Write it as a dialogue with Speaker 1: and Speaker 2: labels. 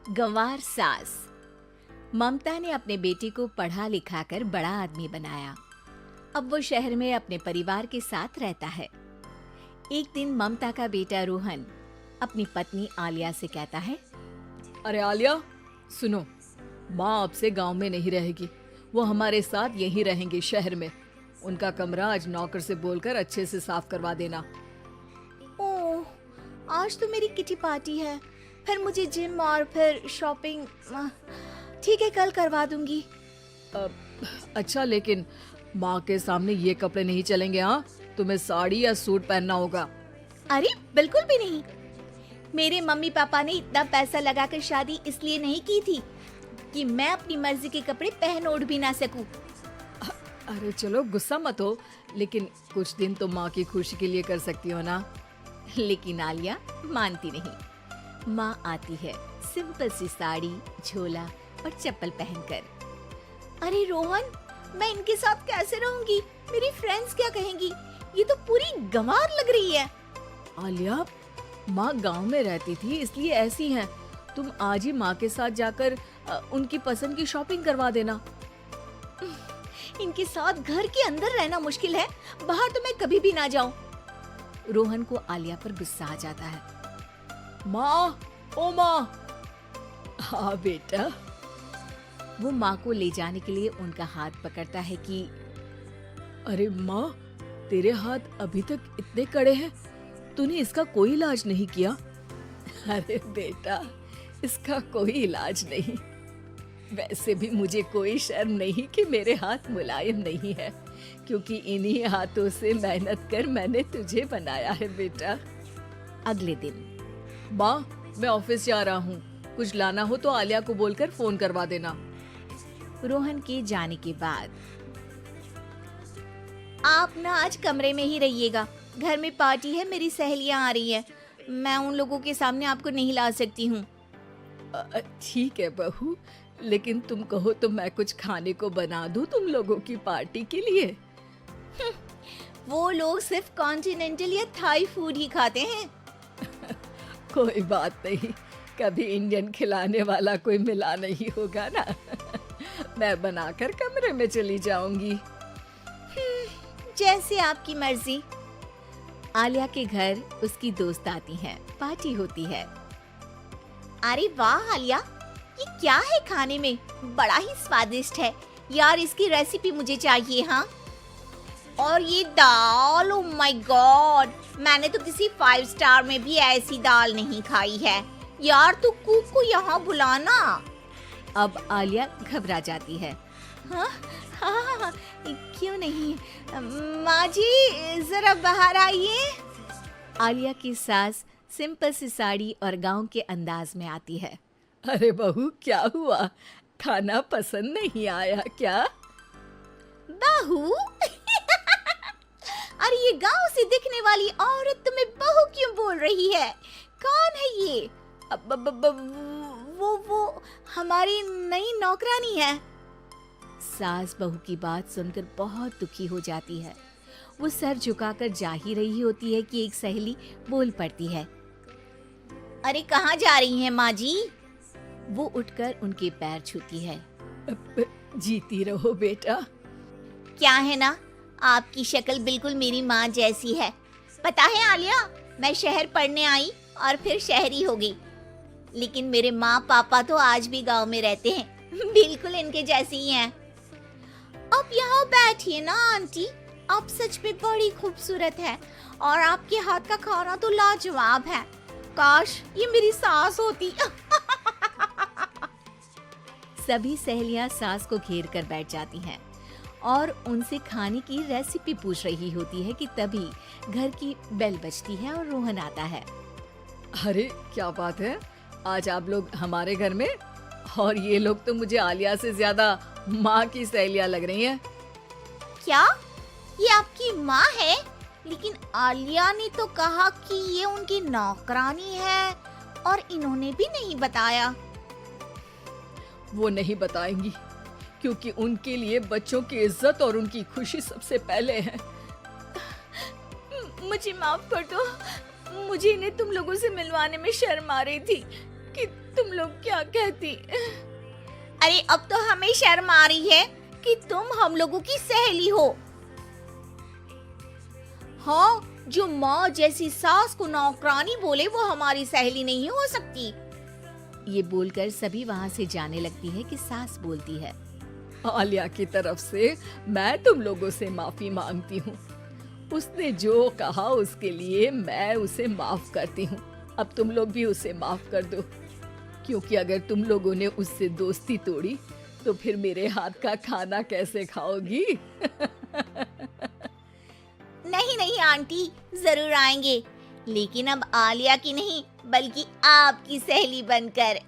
Speaker 1: गंवार सास। ममता ने अपने बेटे को पढ़ा लिखाकर बड़ा आदमी बनाया। अब वो शहर में अपने परिवार के साथ रहता है। एक दिन ममता का बेटा रोहन अपनी पत्नी आलिया से कहता है,
Speaker 2: अरे आलिया, सुनो, माँ अब से गांव में नहीं रहेगी। वो हमारे साथ यहीं रहेंगे शहर में। उनका कमरा आज नौकर से बोलकर अच्छे से साफ करवा देना।
Speaker 1: ओह, आज तो मेरी किटी पार्टी है, फिर मुझे जिम और फिर शॉपिंग। ठीक है, कल करवा दूंगी।
Speaker 2: अच्छा, लेकिन माँ के सामने ये कपड़े नहीं चलेंगे। हाँ, तुम्हें साड़ी या सूट पहनना होगा।
Speaker 1: अरे बिल्कुल भी नहीं। मेरे मम्मी पापा ने इतना पैसा लगाकर शादी इसलिए नहीं की थी कि मैं अपनी मर्जी के कपड़े पहन ओढ़ भी ना सकूं।
Speaker 2: अरे चलो, गुस्सा मत हो, लेकिन कुछ दिन तो माँ की खुशी के लिए कर सकती हो ना।
Speaker 1: लेकिन आलिया मानती नहीं। माँ आती है सिंपल सी साड़ी, झोला और चप्पल पहनकर। अरे रोहन, मैं इनके साथ कैसे रहूंगी? मेरी फ्रेंड्स क्या कहेंगी? ये तो पूरी गंवार लग रही है।
Speaker 2: आलिया, माँ गांव में रहती थी इसलिए ऐसी हैं। तुम आज ही माँ के साथ जाकर उनकी पसंद की शॉपिंग करवा देना।
Speaker 1: इनके साथ घर के अंदर रहना मुश्किल है, बाहर तो मैं कभी भी ना जाऊं। रोहन को आलिया पर गुस्सा आ जाता है।
Speaker 2: माँ, ओ माँ। हाँ बेटा।
Speaker 1: वो माँ को ले जाने के लिए उनका हाथ पकड़ता है कि
Speaker 2: अरे माँ, तेरे हाथ अभी तक इतने कड़े हैं, तूने इसका कोई इलाज नहीं किया? अरे बेटा, इसका कोई इलाज नहीं। वैसे भी मुझे कोई शर्म नहीं कि मेरे हाथ मुलायम नहीं है, क्योंकि इन्हीं हाथों से मेहनत कर मैंने तुझे बनाया है बेटा।
Speaker 1: अगले दिन।
Speaker 2: माँ, मैं ऑफिस जा रहा हूँ। कुछ लाना हो तो आलिया को बोलकर फोन करवा देना।
Speaker 1: रोहन के जाने के बाद, आप ना आज कमरे में ही रहिएगा। घर में पार्टी है, मेरी सहेलियां आ रही हैं। मैं उन लोगों के सामने आपको नहीं ला सकती हूँ।
Speaker 2: ठीक है बहू, लेकिन तुम कहो तो मैं कुछ खाने को बना दूं तुम लोगों की पार्टी के लिए।
Speaker 1: वो लोग सिर्फ कॉन्टिनेंटल या थाई फूड ही खाते हैं।
Speaker 2: कोई बात नहीं, कभी इंडियन खिलाने वाला कोई मिला नहीं होगा ना। मैं बनाकर कमरे में चली जाऊंगी।
Speaker 1: जैसे आपकी मर्जी। आलिया के घर उसकी दोस्त आती हैं, पार्टी होती है। अरे वाह आलिया, ये क्या है खाने में? बड़ा ही स्वादिष्ट है यार, इसकी रेसिपी मुझे चाहिए। हाँ, और ये दाल, ओ माय गॉड, मैंने तो किसी 5 स्टार में भी ऐसी दाल नहीं खाई है। यार तू कुक को यहाँ बुलाना। अब आलिया घबरा जाती है। हाँ हाँ, क्यों नहीं? माँ जी जरा बाहर आइए। आलिया की सास सिंपल सी साड़ी और गांव के अंदाज में आती है।
Speaker 2: अरे बहू, क्या हुआ? खाना पसंद नहीं आया क्या?
Speaker 1: बहू? अरे ये गांव से दिखने वाली औरत तुम्हें बहू क्यों बोल रही है? कौन है ये? वो हमारी नई नौकरानी है। सास बहू की बात सुनकर बहुत दुखी हो जाती है। वो सर झुकाकर जा ही रही होती है कि एक सहेली बोल पड़ती है। अरे कहाँ जा रही हैं माँ जी? वो उठकर उनके पैर छूती है।
Speaker 2: जीती रहो बेटा।
Speaker 1: क्या है ना, आपकी शक्ल बिल्कुल मेरी माँ जैसी है। पता है आलिया, मैं शहर पढ़ने आई और फिर शहरी हो गई, लेकिन मेरे माँ पापा तो आज भी गांव में रहते हैं, बिल्कुल इनके जैसे ही हैं। अब यहाँ बैठिए ना आंटी, आप सच में बड़ी खूबसूरत है और आपके हाथ का खाना तो लाजवाब है। काश ये मेरी सास होती। सभी सहेलियां सास को घेर कर बैठ जाती हैं और उनसे खाने की रेसिपी पूछ रही होती है कि तभी घर की बेल बजती है और रोहन आता है।
Speaker 2: अरे क्या बात है, आज आप लोग हमारे घर में? और ये लोग तो मुझे आलिया से ज्यादा माँ की सहेलियां लग रही हैं।
Speaker 1: क्या ये आपकी माँ है? लेकिन आलिया ने तो कहा कि ये उनकी नौकरानी है और इन्होंने भी नहीं बताया।
Speaker 2: वो नहीं बताएंगी, क्योंकि उनके लिए बच्चों की इज्जत और उनकी खुशी सबसे पहले है।
Speaker 1: मुझे माफ कर दो, मुझे इन्हें तुम लोगों से मिलवाने में शर्म आ रही थी कि
Speaker 2: तुम लोग क्या कहती?
Speaker 1: अरे अब तो हमें शर्म आ रही है कि तुम हम लोगों की सहेली हो। हाँ, जो माँ जैसी सास को नौकरानी बोले वो हमारी सहेली नहीं हो सकती। ये बोलकर सभी वहाँ से जाने लगती है कि सास बोलती है,
Speaker 2: आलिया की तरफ से मैं तुम लोगों से माफी मांगती हूँ। उसने जो कहा उसके लिए मैं उसे माफ करती हूँ। अब तुम लोग भी उसे माफ कर दो, क्योंकि अगर तुम लोगों ने उससे दोस्ती तोड़ी तो फिर मेरे हाथ का खाना कैसे खाओगी?
Speaker 1: नहीं नहीं आंटी, जरूर आएंगे, लेकिन अब आलिया की नहीं बल्कि आपकी सहेली बनकर।